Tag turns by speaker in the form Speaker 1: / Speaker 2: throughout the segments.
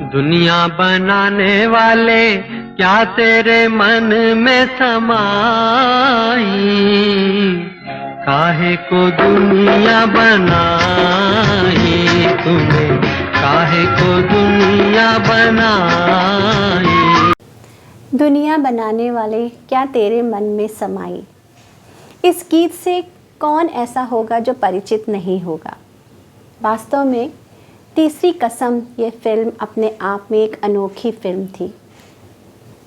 Speaker 1: दुनिया बनाने वाले क्या तेरे मन में समाई, काहे को दुनिया बनाई तूने, काहे को दुनिया बनाई।
Speaker 2: दुनिया बनाने वाले क्या तेरे मन में समाई। इस गीत से कौन ऐसा होगा जो परिचित नहीं होगा। वास्तव में तीसरी कसम ये फिल्म अपने आप में एक अनोखी फिल्म थी।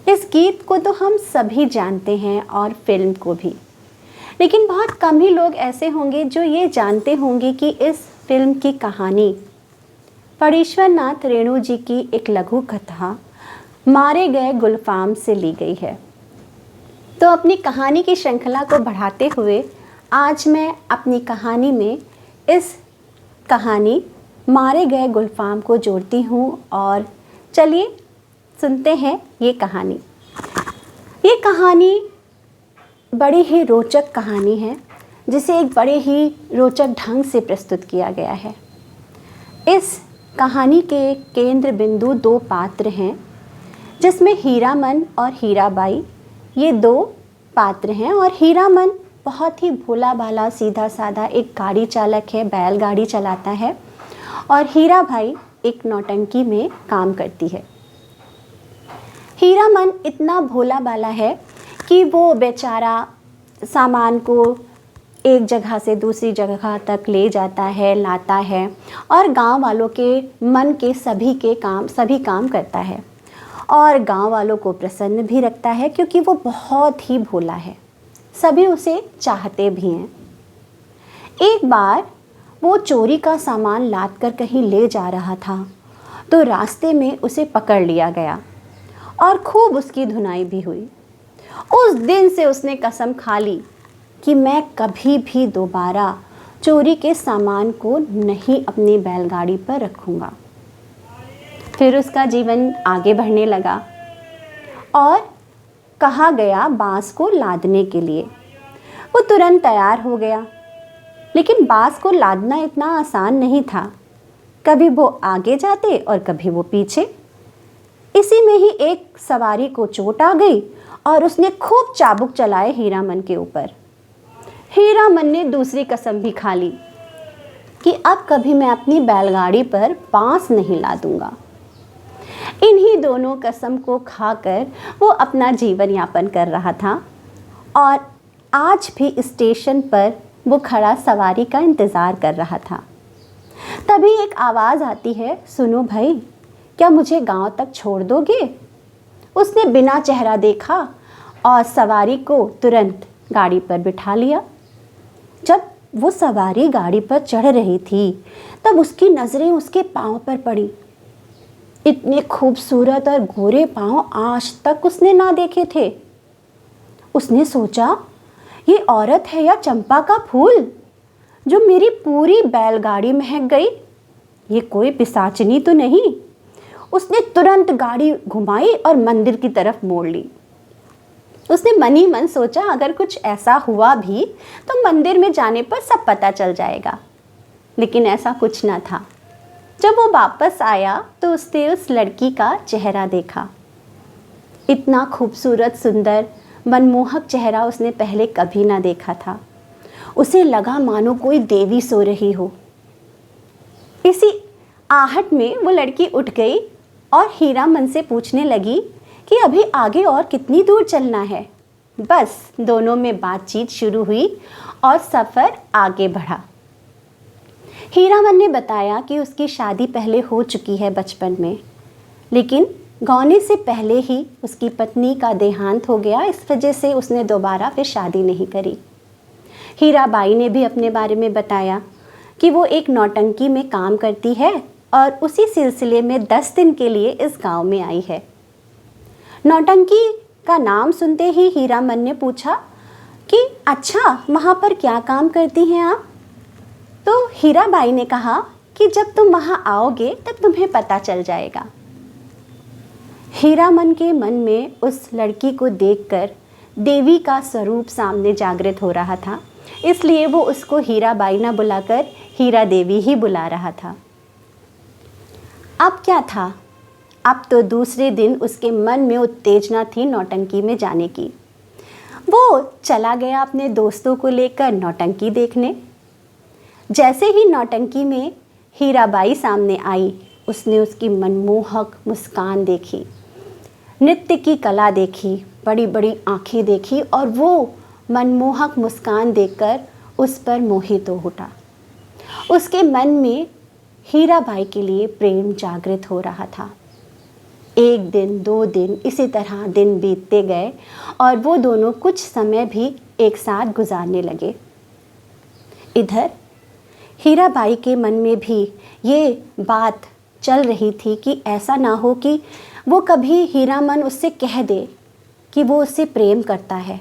Speaker 2: इस गीत को तो हम सभी जानते हैं और फिल्म को भी, लेकिन बहुत कम ही लोग ऐसे होंगे जो ये जानते होंगे कि इस फिल्म की कहानी फणीश्वर नाथ रेणु जी की एक लघु कथा मारे गए गुलफाम से ली गई है। तो अपनी कहानी की श्रृंखला को बढ़ाते हुए आज मैं अपनी कहानी में इस कहानी मारे गए गुलफाम को जोड़ती हूँ और चलिए सुनते हैं ये कहानी। ये कहानी बड़ी ही रोचक कहानी है जिसे एक बड़े ही रोचक ढंग से प्रस्तुत किया गया है। इस कहानी के केंद्र बिंदु दो पात्र हैं जिसमें हीरामन और हीराबाई ये दो पात्र हैं। और हीरामन बहुत ही भोला भाला सीधा साधा एक गाड़ी चालक है, बैलगाड़ी चलाता है, और हीराबाई एक नौटंकी में काम करती है। हीरामन इतना भोला भाला है कि वो बेचारा सामान को एक जगह से दूसरी जगह तक ले जाता है, लाता है और गांव वालों के मन के सभी काम करता है और गांव वालों को प्रसन्न भी रखता है क्योंकि वो बहुत ही भोला है। सभी उसे चाहते भी हैं। एक बार वो चोरी का सामान लाद कर कहीं ले जा रहा था तो रास्ते में उसे पकड़ लिया गया और खूब उसकी धुनाई भी हुई। उस दिन से उसने कसम खा ली कि मैं कभी भी दोबारा चोरी के सामान को नहीं अपनी बैलगाड़ी पर रखूँगा। फिर उसका जीवन आगे बढ़ने लगा और कहा गया बांस को लादने के लिए। वो तुरंत तैयार हो गया, लेकिन बांस को लादना इतना आसान नहीं था। कभी वो आगे जाते और कभी वो पीछे। इसी में ही एक सवारी को चोट आ गई और उसने खूब चाबुक चलाए हीरामन के ऊपर। हीरामन ने दूसरी कसम भी खा ली कि अब कभी मैं अपनी बैलगाड़ी पर बांस नहीं लादूंगा। इन्हीं दोनों कसम को खाकर वो अपना जीवन यापन कर रहा था और आज भी स्टेशन पर वो खड़ा सवारी का इंतज़ार कर रहा था। तभी एक आवाज़ आती है, सुनो भाई, क्या मुझे गांव तक छोड़ दोगे? उसने बिना चेहरा देखा और सवारी को तुरंत गाड़ी पर बिठा लिया। जब वो सवारी गाड़ी पर चढ़ रही थी तब उसकी नज़रें उसके पाँव पर पड़ी। इतने खूबसूरत और गोरे पाँव आज तक उसने ना देखे थे। उसने सोचा, ये औरत है या चंपा का फूल जो मेरी पूरी बैलगाड़ी महक गई? ये कोई पिशाचनी तो नहीं? उसने तुरंत गाड़ी घुमाई और मंदिर की तरफ मोड़ ली। उसने मन ही मन सोचा, अगर कुछ ऐसा हुआ भी तो मंदिर में जाने पर सब पता चल जाएगा। लेकिन ऐसा कुछ ना था। जब वो वापस आया तो उसने उस लड़की का चेहरा देखा। इतना खूबसूरत, सुंदर, मनमोहक चेहरा उसने पहले कभी ना देखा था। उसे लगा मानो कोई देवी सो रही हो। इसी आहट में वो लड़की उठ गई और हीरामन से पूछने लगी कि अभी आगे और कितनी दूर चलना है। बस दोनों में बातचीत शुरू हुई और सफ़र आगे बढ़ा। हीरामन ने बताया कि उसकी शादी पहले हो चुकी है बचपन में, लेकिन गौने से पहले ही उसकी पत्नी का देहांत हो गया। इस वजह से उसने दोबारा फिर शादी नहीं करी। हीराबाई ने भी अपने बारे में बताया कि वो एक नौटंकी में काम करती है और उसी सिलसिले में 10 दिन के लिए इस गांव में आई है। नौटंकी का नाम सुनते ही हीरामन ने पूछा कि अच्छा, वहाँ पर क्या काम करती हैं आप? तो हीराबाई ने कहा कि जब तुम वहाँ आओगे तब तुम्हें पता चल जाएगा। हीरामन के मन में उस लड़की को देखकर देवी का स्वरूप सामने जागृत हो रहा था, इसलिए वो उसको हीराबाई ना बुलाकर हीरा देवी ही बुला रहा था। अब क्या था, अब तो दूसरे दिन उसके मन में उत्तेजना थी नौटंकी में जाने की। वो चला गया अपने दोस्तों को लेकर नौटंकी देखने। जैसे ही नौटंकी में हीराबाई सामने आई, उसने उसकी मनमोहक मुस्कान देखी, नृत्य की कला देखी, बड़ी बड़ी आंखें देखी और वो मनमोहक मुस्कान देखकर उस पर मोहित हो उठा। उसके मन में हीराबाई के लिए प्रेम जागृत हो रहा था। 1 दिन 2 दिन इसी तरह दिन बीतते गए और वो दोनों कुछ समय भी एक साथ गुजारने लगे। इधर हीराबाई के मन में भी ये बात चल रही थी कि ऐसा ना हो कि वो कभी हीरामन उससे कह दे कि वो उससे प्रेम करता है।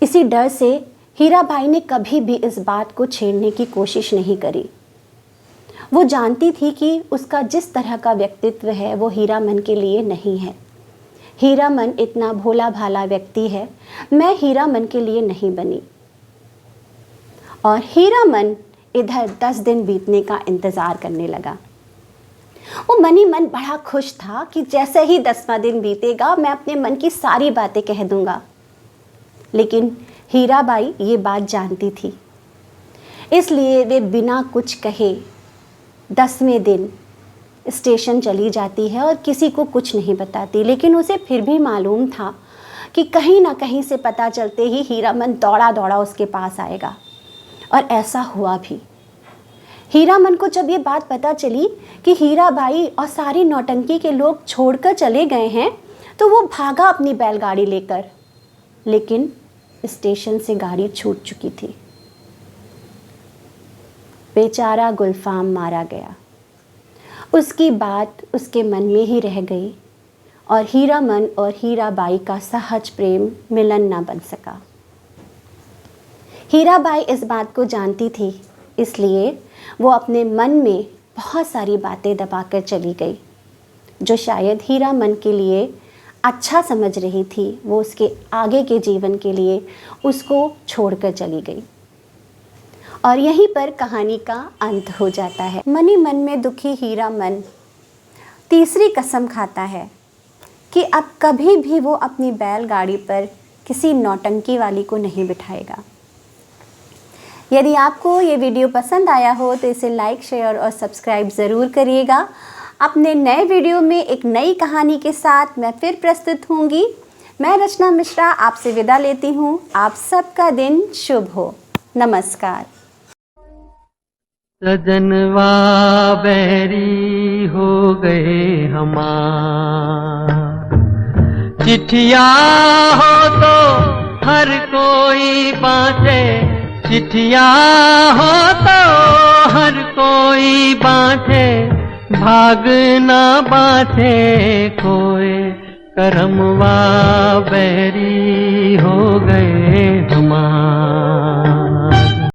Speaker 2: इसी डर से हीराबाई ने कभी भी इस बात को छेड़ने की कोशिश नहीं करी। वो जानती थी कि उसका जिस तरह का व्यक्तित्व है वो हीरामन के लिए नहीं है। हीरामन इतना भोला भाला व्यक्ति है, मैं हीरामन के लिए नहीं बनी। और हीरामन इधर 10 दिन बीतने का इंतज़ार करने लगा। वो मन ही मन बड़ा खुश था कि जैसे ही 10वां दिन बीतेगा मैं अपने मन की सारी बातें कह दूंगा। लेकिन हीराबाई ये बात जानती थी, इसलिए वे बिना कुछ कहे 10वें दिन स्टेशन चली जाती है और किसी को कुछ नहीं बताती। लेकिन उसे फिर भी मालूम था कि कहीं ना कहीं से पता चलते ही हीरामन दौड़ा दौड़ा उसके पास आएगा, और ऐसा हुआ भी। हीरामन को जब ये बात पता चली कि हीराबाई और सारी नौटंकी के लोग छोड़कर चले गए हैं, तो वो भागा अपनी बैलगाड़ी लेकर। लेकिन स्टेशन से गाड़ी छूट चुकी थी। बेचारा गुलफाम मारा गया। उसकी बात उसके मन में ही रह गई और हीरामन और हीराबाई का सहज प्रेम मिलन ना बन सका। हीराबाई इस बात को जानती थी, इसलिए वो अपने मन में बहुत सारी बातें दबाकर चली गई, जो शायद हीरामन के लिए अच्छा समझ रही थी। वो उसके आगे के जीवन के लिए उसको छोड़कर चली गई। और यहीं पर कहानी का अंत हो जाता है। मन ही मन में दुखी हीरामन तीसरी कसम खाता है कि अब कभी भी वो अपनी बैलगाड़ी पर किसी नौटंकी वाली को नहीं बिठाएगा। यदि आपको ये वीडियो पसंद आया हो तो इसे लाइक, शेयर और सब्सक्राइब ज़रूर करिएगा। अपने नए वीडियो में एक नई कहानी के साथ मैं फिर प्रस्तुत होंगी। मैं रचना मिश्रा आपसे विदा लेती हूँ। आप सबका दिन शुभ हो। नमस्कार।
Speaker 1: सजनवा बैरी हो गए हमार, चिट्ठिया हो तो हर कोई बाँटे, चिट्ठिया हो तो हर कोई बाँटे, भाग ना बाँटे कोई, करमवा बैरी हो गए हमार।